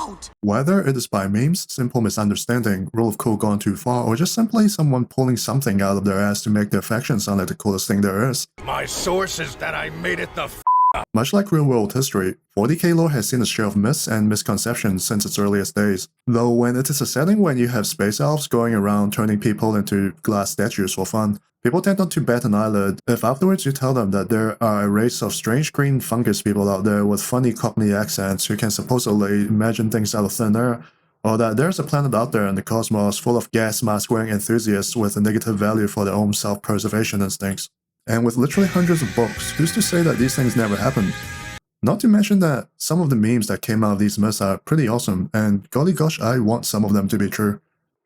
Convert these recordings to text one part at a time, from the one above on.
out! Whether it is by memes, simple misunderstanding, rule of cool gone too far, or just simply someone pulling something out of their ass to make their faction sound like the coolest thing there is. My source is that I made it the Much like real-world history, 40k lore has seen a share of myths and misconceptions since its earliest days. Though when it is a setting when you have space elves going around turning people into glass statues for fun, people tend not to bat an eyelid if afterwards you tell them that there are a race of strange green fungus people out there with funny Cockney accents who can supposedly imagine things out of thin air, or that there's a planet out there in the cosmos full of gas mask-wearing enthusiasts with a negative value for their own self-preservation instincts. And with literally hundreds of books, who's to say that these things never happened? Not to mention that some of the memes that came out of these myths are pretty awesome, and golly gosh, I want some of them to be true.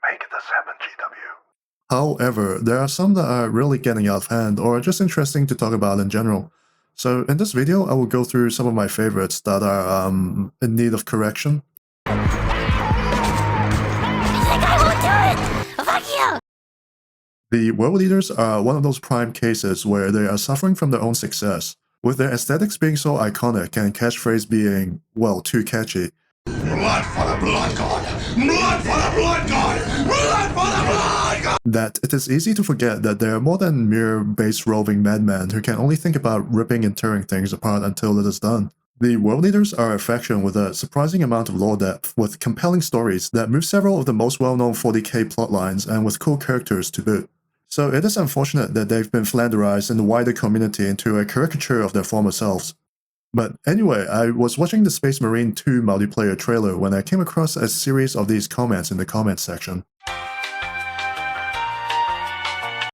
Make this happen, GW. However, there are some that are really getting out of hand or just interesting to talk about in general. So in this video, I will go through some of my favorites that are in need of correction. The world leaders are one of those prime cases where they are suffering from their own success, with their aesthetics being so iconic and catchphrase being, well, too catchy. Blood for the blood god! Blood for the blood god! Blood for the blood god! That it is easy to forget that they are more than mere base-roving madmen who can only think about ripping and tearing things apart until it is done. The world leaders are a faction with a surprising amount of lore depth, with compelling stories that move several of the most well-known 40k plotlines and with cool characters to boot. So it is unfortunate that they've been flanderized in the wider community into a caricature of their former selves. But anyway, I was watching the Space Marine 2 multiplayer trailer when I came across a series of these comments in the comments section,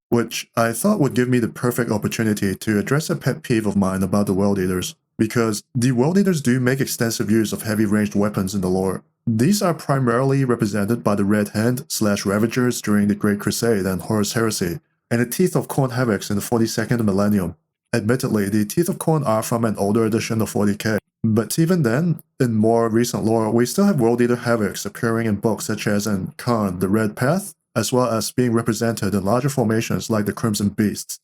which I thought would give me the perfect opportunity to address a pet peeve of mine about the World Eaters, because the World Eaters do make extensive use of heavy ranged weapons in the lore. These are primarily represented by the Red Hand/Ravagers during the Great Crusade and Horus Heresy, and the Teeth of Khorne Havocs in the 42nd millennium. Admittedly, the Teeth of Khorne are from an older edition of 40k, but even then, in more recent lore, we still have World Eater Havocs appearing in books such as in KHORNE, The Red Path, as well as being represented in larger formations like the Crimson Beasts.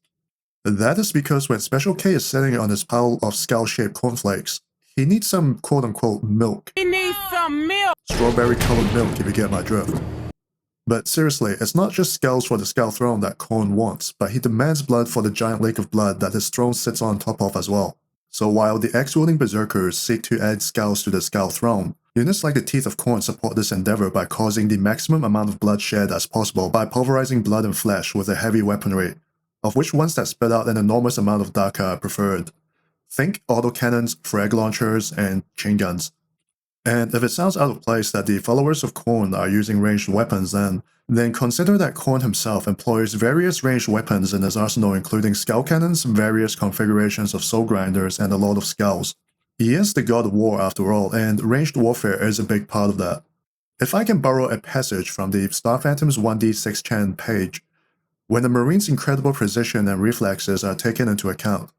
That is because when Special K is sitting on his pile of skull-shaped cornflakes, he needs some quote-unquote milk. He needs some milk! Strawberry-colored milk, if you get my drift. But seriously, it's not just skulls for the Skull Throne that Khorne wants, but he demands blood for the giant lake of blood that his throne sits on top of as well. So while the axe-wielding berserkers seek to add skulls to the Skull Throne, units like the Teeth of Khorne support this endeavor by causing the maximum amount of blood shed as possible by pulverizing blood and flesh with a heavy weaponry, of which ones that spit out an enormous amount of Daka are preferred. Think autocannons, frag launchers, and chain guns. And if it sounds out of place that the followers of Khorne are using ranged weapons then consider that Khorne himself employs various ranged weapons in his arsenal, including skull cannons, various configurations of soul grinders, and a lot of skulls. He is the god of war after all, and ranged warfare is a big part of that. If I can borrow a passage from the Star Phantom's 1d6 Chan page, when the Marine's incredible precision and reflexes are taken into account,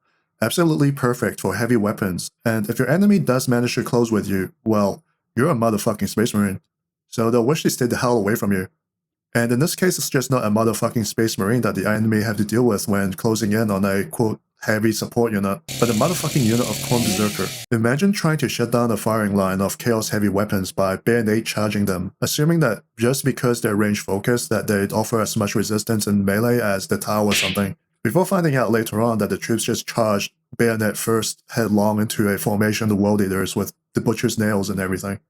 absolutely perfect for heavy weapons, and if your enemy does manage to close with you, well, you're a motherfucking Space Marine. So they'll wish they stayed the hell away from you. And in this case, it's just not a motherfucking Space Marine that the enemy have to deal with when closing in on a, quote, heavy support unit, but a motherfucking unit of Khorne Berserker. Imagine trying to shut down a firing line of Chaos heavy weapons by bayonet charging them, assuming that just because they're range focused that they'd offer as much resistance in melee as the Tau or something, before finding out later on that the troops just charged bayonet first headlong into a formation of World Eaters with the Butcher's Nails and everything.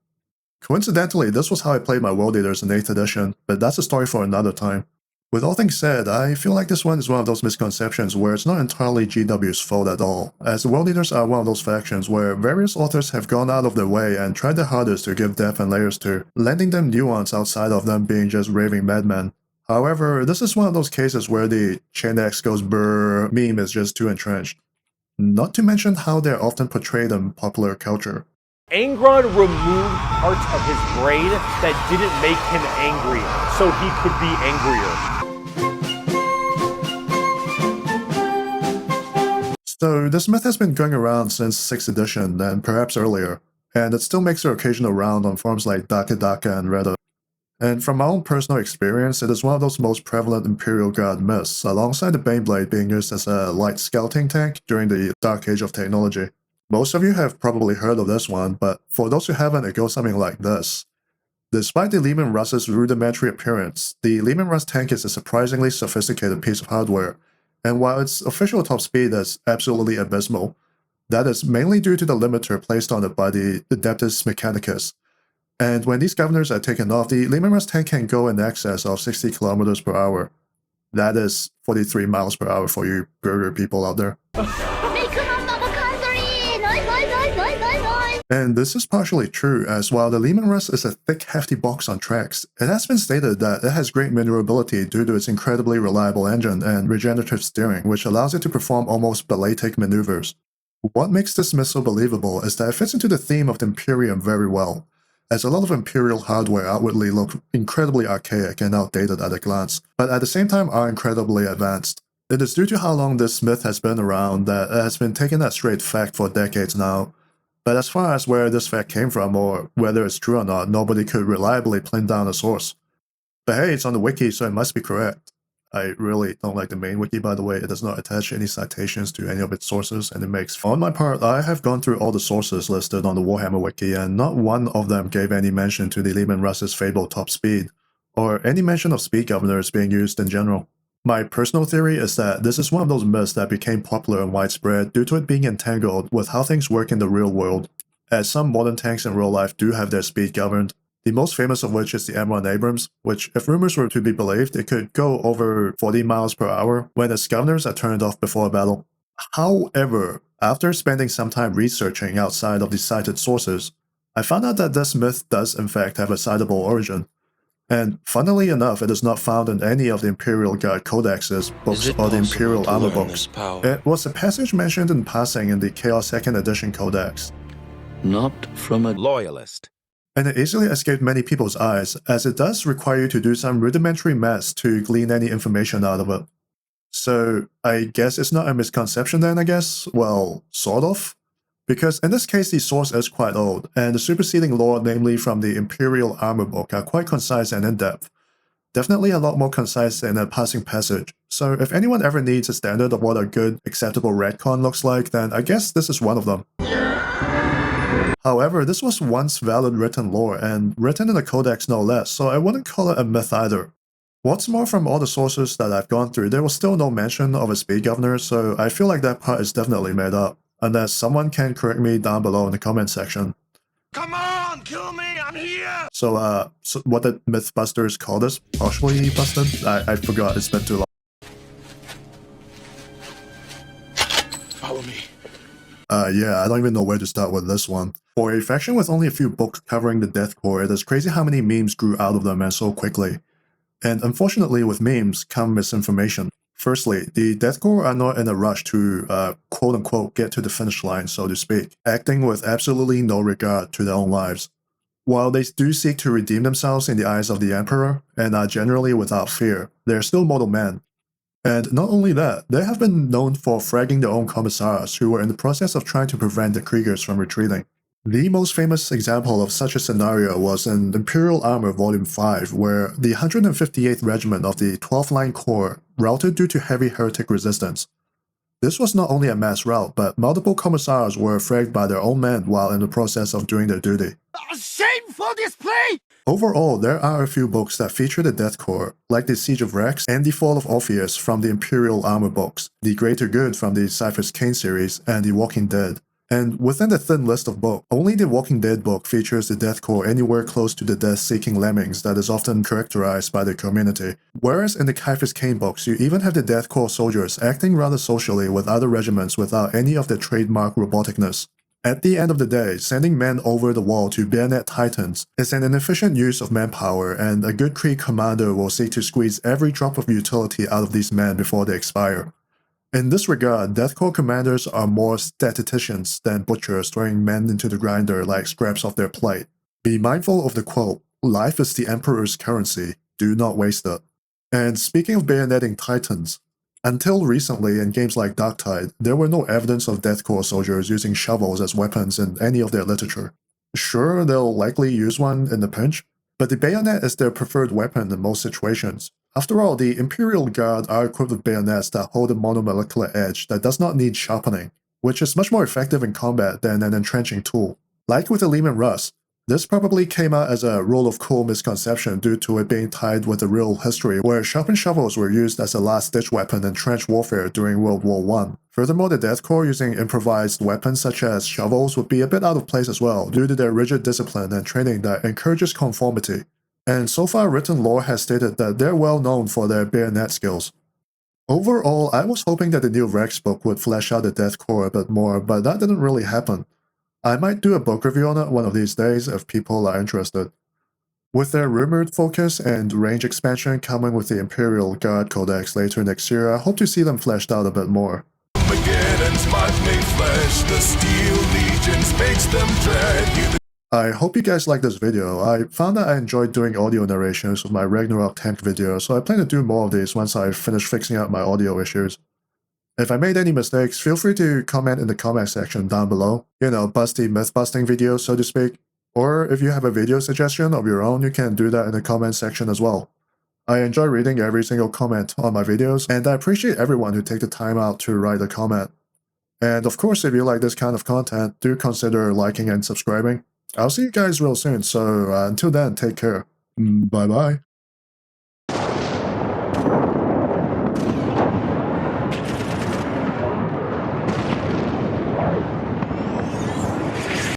Coincidentally, this was how I played my World Eaters in 8th edition, but that's a story for another time. With all things said, I feel like this one is one of those misconceptions where it's not entirely GW's fault at all, as the World Eaters are one of those factions where various authors have gone out of their way and tried their hardest to give depth and layers to, lending them nuance outside of them being just raving madmen. However, this is one of those cases where the Chain X goes brrr meme is just too entrenched. Not to mention how they're often portrayed in popular culture. Angron removed parts of his brain that didn't make him angry, so he could be angrier. So this myth has been going around since 6th edition and perhaps earlier, and it still makes an occasional round on forums like Daka and Reddit. And from my own personal experience, it is one of those most prevalent Imperial Guard myths, alongside the Baneblade being used as a light scouting tank during the Dark Age of technology. Most of you have probably heard of this one, but for those who haven't, it goes something like this. Despite the Leman Russ's rudimentary appearance, the Leman Russ tank is a surprisingly sophisticated piece of hardware, and while its official top speed is absolutely abysmal, that is mainly due to the limiter placed on it by the Adeptus Mechanicus. And when these governors are taken off, the Leman Russ tank can go in excess of 60 kilometers per hour. That is 43 miles per hour for you burger people out there. And this is partially true, as while the Leman Russ is a thick, hefty box on tracks, it has been stated that it has great maneuverability due to its incredibly reliable engine and regenerative steering, which allows it to perform almost balletic maneuvers. What makes this missile believable is that it fits into the theme of the Imperium very well, as a lot of Imperial hardware outwardly look incredibly archaic and outdated at a glance, but at the same time are incredibly advanced. It is due to how long this myth has been around that it has been taken as straight fact for decades now. But as far as where this fact came from or whether it's true or not, nobody could reliably pin down a source. But hey, it's on the wiki, so it must be correct. I really don't like the main wiki, by the way. It does not attach any citations to any of its sources, and it makes... On my part, I have gone through all the sources listed on the Warhammer wiki, and not one of them gave any mention to the Leman Russ's fabled top speed, or any mention of speed governors being used in general. My personal theory is that this is one of those myths that became popular and widespread due to it being entangled with how things work in the real world, as some modern tanks in real life do have their speed governed, the most famous of which is the M1 Abrams, which, if rumors were to be believed, it could go over 40 miles per hour when its governors are turned off before a battle. However, after spending some time researching outside of the cited sources, I found out that this myth does in fact have a citable origin. And funnily enough, it is not found in any of the Imperial Guard Codexes, books, or the Imperial Armor books. It was a passage mentioned in passing in the Chaos 2nd Edition Codex. Not from a loyalist. And it easily escaped many people's eyes, as it does require you to do some rudimentary maths to glean any information out of it. So, I guess it's not a misconception then, I guess? Well, sort of? Because in this case the source is quite old, and the superseding lore, namely from the Imperial Armor book, are quite concise and in-depth. Definitely a lot more concise than a passing passage, so if anyone ever needs a standard of what a good, acceptable retcon looks like, then I guess this is one of them. However, this was once valid written lore, and written in a codex no less, so I wouldn't call it a myth either. What's more, from all the sources that I've gone through, there was still no mention of a speed governor, so I feel like that part is definitely made up. Unless someone can correct me down below in the comment section. Come on, kill me, I'm here! So what did Mythbusters call this? Partially busted? I forgot, it's been too long. Follow me. Yeah, I don't even know where to start with this one. For a faction with only a few books covering the Death Korps, it is crazy how many memes grew out of them and so quickly. And unfortunately, with memes come misinformation. Firstly, the Death Korps are not in a rush to, quote-unquote, get to the finish line, so to speak, acting with absolutely no regard to their own lives. While they do seek to redeem themselves in the eyes of the Emperor, and are generally without fear, they are still mortal men. And not only that, they have been known for fragging their own commissars who were in the process of trying to prevent the Kriegers from retreating. The most famous example of such a scenario was in Imperial Armor Volume 5, where the 158th Regiment of the 12th Line Corps routed due to heavy heretic resistance. This was not only a mass rout, but multiple commissars were fragged by their own men while in the process of doing their duty. A shameful display! Overall, there are a few books that feature the Death Korps, like the Siege of Rex and the Fall of Orpheus from the Imperial Armor books, the Greater Good from the Cyphers Cain series, and the Walking Dead. And within the thin list of books, only the Walking Dead book features the Death Korps anywhere close to the death-seeking lemmings that is often characterized by the community. Whereas in the Cyphers Cain books, you even have the Death Korps soldiers acting rather socially with other regiments without any of their trademark roboticness. At the end of the day, sending men over the wall to bayonet titans is an inefficient use of manpower, and a good Krieg commander will seek to squeeze every drop of utility out of these men before they expire. In this regard, Death Korps commanders are more statisticians than butchers throwing men into the grinder like scraps off their plate. Be mindful of the quote, "Life is the Emperor's currency, do not waste it." And speaking of bayoneting titans, until recently in games like Darktide, there were no evidence of Death Korps soldiers using shovels as weapons in any of their literature. Sure, they'll likely use one in the pinch, but the bayonet is their preferred weapon in most situations. After all, the Imperial Guard are equipped with bayonets that hold a monomolecular edge that does not need sharpening. which is much more effective in combat than an entrenching tool. Like with the Leman Russ, this probably came out as a rule of cool misconception due to it being tied with the real history where sharpened shovels were used as a last-ditch weapon in trench warfare during World War I. Furthermore, the Death Korps using improvised weapons such as shovels would be a bit out of place as well due to their rigid discipline and training that encourages conformity. And so far written lore has stated that they're well known for their bayonet skills. Overall, I was hoping that the new Rex book would flesh out the Death Korps a bit more, but that didn't really happen. I might do a book review on it one of these days if people are interested. With their rumored focus and range expansion coming with the Imperial Guard Codex later next year, I hope to see them fleshed out a bit more. I hope you guys like this video. I found that I enjoyed doing audio narrations with my Ragnarok tank video, so I plan to do more of these once I finish fixing out my audio issues. If I made any mistakes, feel free to comment in the comment section down below. You know, busty myth-busting videos, so to speak. Or if you have a video suggestion of your own, you can do that in the comment section as well. I enjoy reading every single comment on my videos, and I appreciate everyone who take the time out to write a comment. And of course, if you like this kind of content, do consider liking and subscribing. I'll see you guys real soon, so until then, take care. Bye-bye.